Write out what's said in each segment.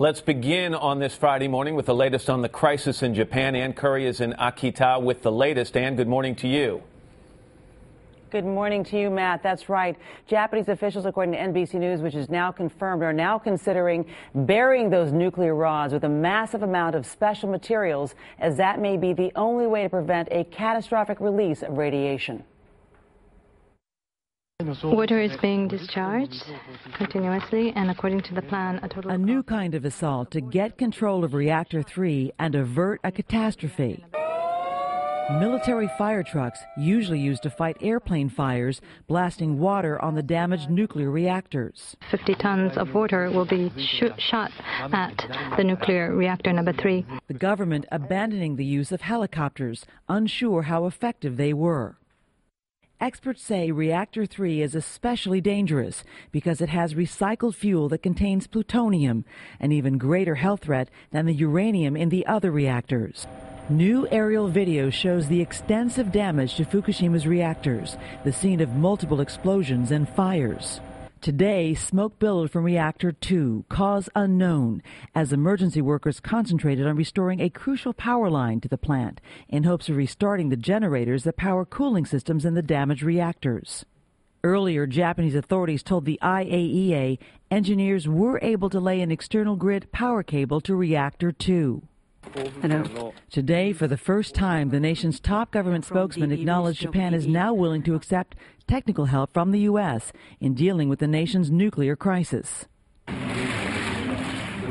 Let's begin on this Friday morning with the latest on the crisis in Japan. Ann Curry is in Akita with the latest. Ann, good morning to you. Good morning to you, Matt. That's right. Japanese officials, according to NBC News, which is now confirmed, are now considering burying those nuclear rods with a massive amount of special materials, as that may be the only way to prevent a catastrophic release of radiation. Water is being discharged continuously, and according to the plan, a new kind of assault to get control of Reactor 3 and avert a catastrophe. Military fire trucks, usually used to fight airplane fires, blasting water on the damaged nuclear reactors. 50 tons of water will be shot at the nuclear reactor number 3. The government abandoning the use of helicopters, unsure how effective they were. Experts say Reactor 3 is especially dangerous because it has recycled fuel that contains plutonium, an even greater health threat than the uranium in the other reactors. New aerial video shows the extensive damage to Fukushima's reactors, the scene of multiple explosions and fires. Today, smoke billowed from Reactor 2, cause unknown, as emergency workers concentrated on restoring a crucial power line to the plant in hopes of restarting the generators that power cooling systems in the damaged reactors. Earlier, Japanese authorities told the IAEA engineers were able to lay an external grid power cable to Reactor 2. Today, for the first time, the nation's top government spokesman acknowledged Japan is now willing to accept technical help from the U.S. in dealing with the nation's nuclear crisis.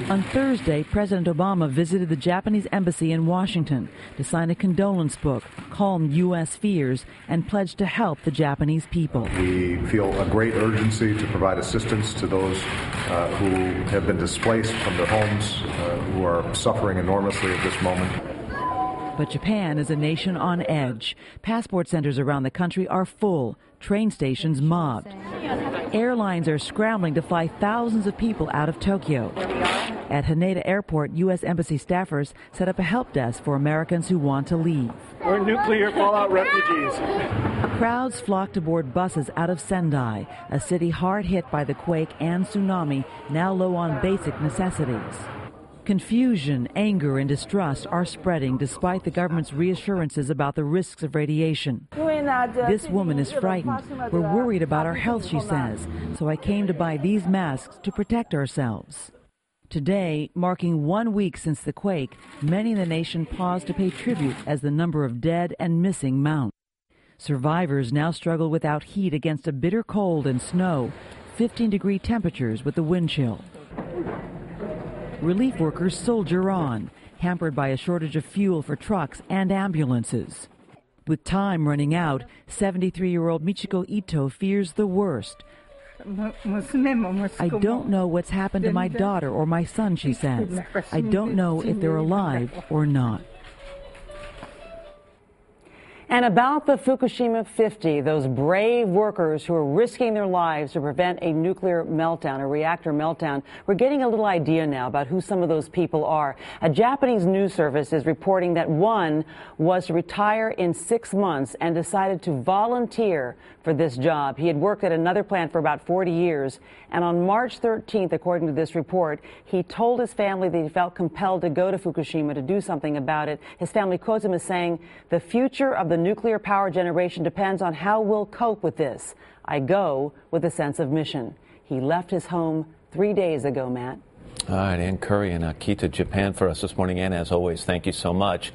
On Thursday, President Obama visited the Japanese embassy in Washington to sign a condolence book, calm U.S. fears, and pledge to help the Japanese people. We feel a great urgency to provide assistance to those who have been displaced from their homes, who are suffering enormously at this moment. But Japan is a nation on edge. Passport centers around the country are full, train stations mobbed. Airlines are scrambling to fly thousands of people out of Tokyo. At Haneda Airport, U.S. Embassy staffers set up a help desk for Americans who want to leave. We're nuclear fallout refugees. Crowds flocked to board buses out of Sendai, a city hard hit by the quake and tsunami, now low on basic necessities. Confusion, anger, and distrust are spreading despite the government's reassurances about the risks of radiation. This woman is frightened. We're worried about our health, she says, so I came to buy these masks to protect ourselves. Today, marking 1 week since the quake, many in the nation paused to pay tribute as the number of dead and missing mounts. Survivors now struggle without heat against a bitter cold and snow, 15-degree temperatures with the wind chill. Relief workers soldier on, hampered by a shortage of fuel for trucks and ambulances. With time running out, 73-year-old Michiko Ito fears the worst. I don't know what's happened to my daughter or my son, she says. I don't know if they're alive or not. And about the Fukushima 50, those brave workers who are risking their lives to prevent a nuclear meltdown, a reactor meltdown, we're getting a little idea now about who some of those people are. A Japanese news service is reporting that one was to retire in 6 months and decided to volunteer for this job. He had worked at another plant for about 40 years, and on March 13th, according to this report, he told his family that he felt compelled to go to Fukushima to do something about it. His family quotes him as saying, "The future of the nuclear power generation depends on how we'll cope with this. I go with a sense of mission." He left his home 3 days ago, Matt. All right, Ann Curry in Akita, Japan for us this morning. And as always, thank you so much.